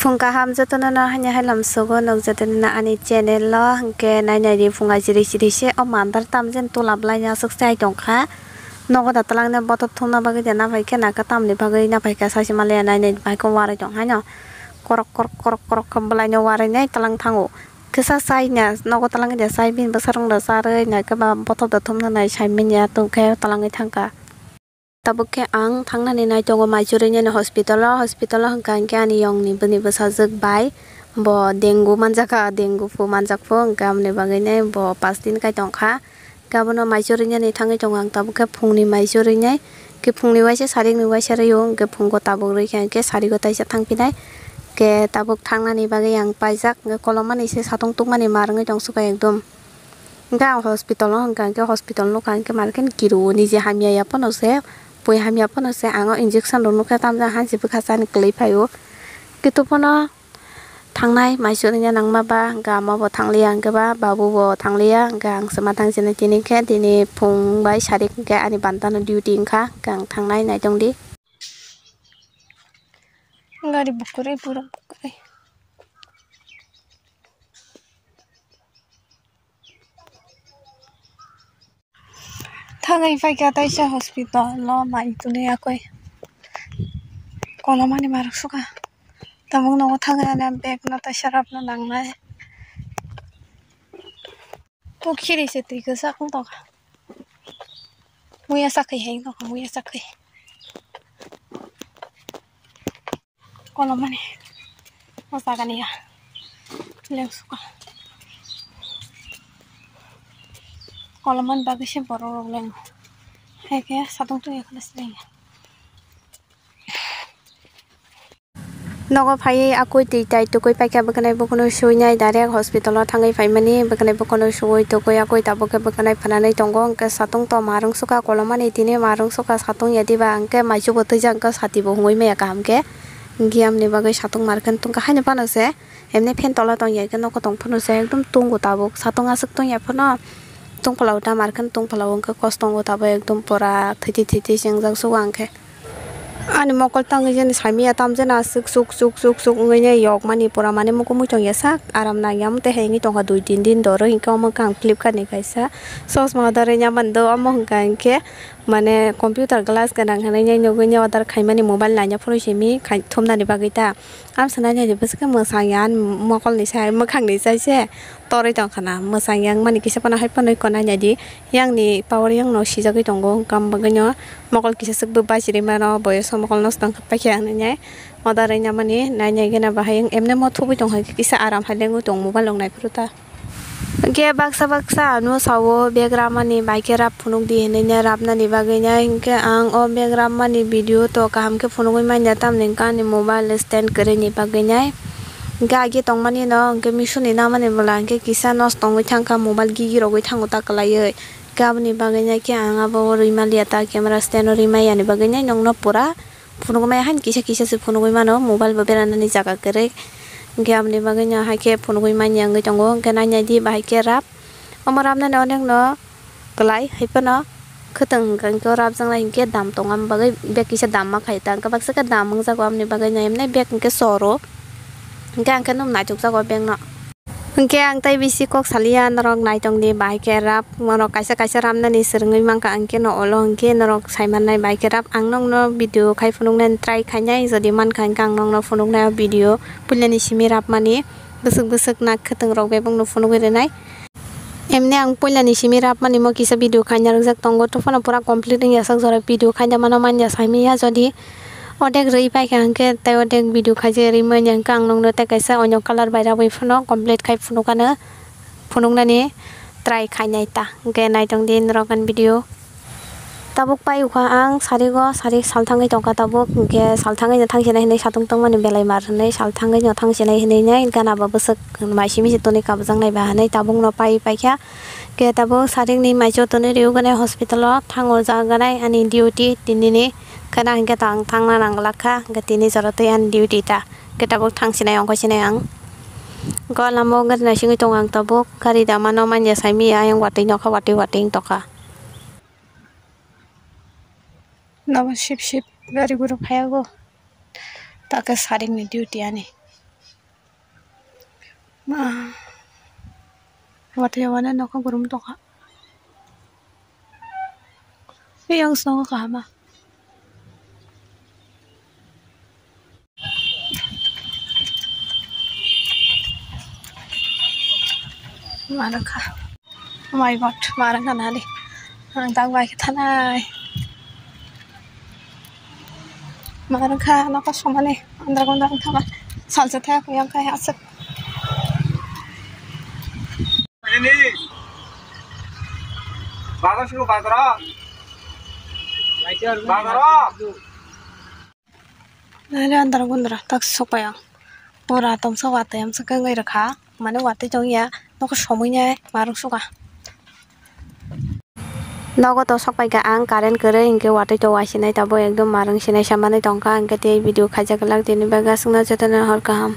Fungka ham jatana na hanya halam sogo nok jatana na ani channel lo hangke nai nai di funga jiri jiri se o mandar tamjen tulap lai nya sok sai tongkha nogo da talang ne botot thona bagi jana bai ke na ka tam ni bagi na bai ka sa si male nai nai bai ko wara jong ha no korok korok korok korok kembala nya wara nai talang thango kesa sai nya nogo talang ja sai bin basarong da sare na ka ba botot da thomna nai sai min ya tongkhe talang ai thangka tabuk ke ang thangna ni nai tongo mai churi nya hospital hangkan ke ani yong ni bani basajak bai bo dengu manjaka dengu fu manjak fu gam ne bagai ne bo 5 din kai tongkha gabono mai churi nya ni thangai tong ang tabuk ke phungni mai churi nya ke phungni waise saring ni waise re yong ke phungko tabuk ri ke sari go taisa thangpinai ke tabuk thangna ni bagai ang paijak kolomani se satong tungmani marngai tong suka ekdom ga hospital hangkan ke hospital no kan ke marken kiru ni je hamia ya pono se poi hamia pono se ango injection ro nuka tamja hansi bukhasan klei phayo kitu pono thangnai maisur nya nangma ba gama bo thanglia angke ba babu bo thanglia gang sematang jene tini ke dini phung bai sarik ke ani bantan duty ingkha gang thangnai nai tongdi gari bukure pura bukure thangai faika taisa hospital lo mai tune akoi kolomani marak suka tamung no thangai na bag na ta sharap na nangnai to khiri se tri ka sak to ka muya sakai heng to muya sakai kolomani masakani ya leng suka koloman bagusnya borong leng heke satong tu ya kelas leng nogo phai akoi ti tai to koi paika bakanai bokono soinai direct hospital lo thangai phaimani bakanai bokono soi to koi akoi taboke bakanai phananai tongo angke satong to marung suka kolomani tine marung suka satong yadi ba angke maichu botai jangka sati bo hungoi me kamke giam ni bagai satong markan tungka haine panose emne phen tola tong yai ke noko tong phanose ekdom tungu tabuk satong asuk tong ya phano tung palau ta markan tung palau angke kostong go tabo ekdom pora thiti thiti jengjang su angke ani mokol tangi jeni samia tamjena suk ngene yok mani pora mane moko mu tong yasak aram na yam te hengi tong ha 2-3 din doro ingka mo kang flipkart ni kaisa sos ma dare nyaman do amo hangkan ke mane computer glass ganang hanai nyai no gnya order khaimani mobile lanya phone semi khai thomna ni bagita am sana nyai beska mosayan mokol ni sai mokhang ni sai se torai tong khana mosayang mani kisa pana hai panoi kona nyadi yang ni power yang no sijagi tongo kam baganyo mokol kisa sakbu basiri mano boyos mokol nos tang pakya nyai order nyamani nai nyai gena bahayang emne mo thubi tong hai kisa aram halengu tong mobile long nai pruta ge baksa anu sawo begrama ni baikera phunuk di hene rapna ni bagainya ingke ang o begrama ni video to kaham ke phunuk mai jatam ningka ni mobile stand kare ni bagainya ga ge tongmani no ingke misuni namani bola ingke kisa nos tongoi thangka mobile gigi rogoi thango ta kalai gabni bagainya ke ang abo rimalia ta camera stand rimai ani bagainya nongno pura phunuk mai han kisa se phunuk mano mobile baberana ni jaga kare gam ni bagainya haike phunugoi manyang ngai tongo kana nya di bahike rap omaram na onek no kelai haipano khetang kan ko rap jang lai ke dam tongam bagai bek kisa dam ma khai tang ka baksa ka dam mong jagam ni bagainya emne bek ke soro gang kan num na juk jago beng no ke ang tai bisi kok salian rong nai tong ni bahike rap mono kaisa ram na ni serngai mangka angke no olong ke norok saiman nai bahike rap ang nong no video khai phunung nen try khanyai jodi man khan kang nong no phunung na video pulyani simi rap mani busuk na khetang rok bebong no phunung re nai emne ang pulyani simi rap mani mo kisa video khanya jak tongo to phana pura complete ya sak jora video khanya mano manja saimi ya jodi odek rei pai kangke tai odek video khaje ri manyang kang nong no te kaisa onyo color baira bai phono complete khai phunu kana phunung nani try khanyai ta ge nai tong din rokan video tabuk pai ukha ang sari salthangai tongka tabuk ge salthangai thangse nai satung tong mani belai mar nai salthangai no thangse nai nai gana ba busuk maisimi jitoni kabjang nai ba nai tabung no pai kya ge tabuk saring ni maicho toni riu gane hospital thangor jaganai ani duty tinini kana hingke thangna nang lakha ge tini jarate an duty ta ge tabuk thangse nai ongko sine ang go lamo gan na singi tong ang tabuk kari da mano manja saimi ayang wating no kha wating toka Nawa ship gari guru phayago taka saring ni duty ani Watay wana no ka gurum to ka. Yang song ka ma. Marang ka. Oh my god, marang ka na di. Ang tawag kita na. Marang ka na ka sumali. Andra ko na ka. Salsa tayo ko yang kaya asap. Ini. Bagus lu bagara. Bagara. Nale andra gundra tak sopaya. Ora tom sa wate am sa ka ngai rakha. Mane wate jong ya no ko somoi nya marang suka. Nogo to sok pai ga ang current kere ingke wate to wasinai tabo ekdom marang sinai samane tongka angke te video khaja kelak tini baga sungna jatana hor kaham.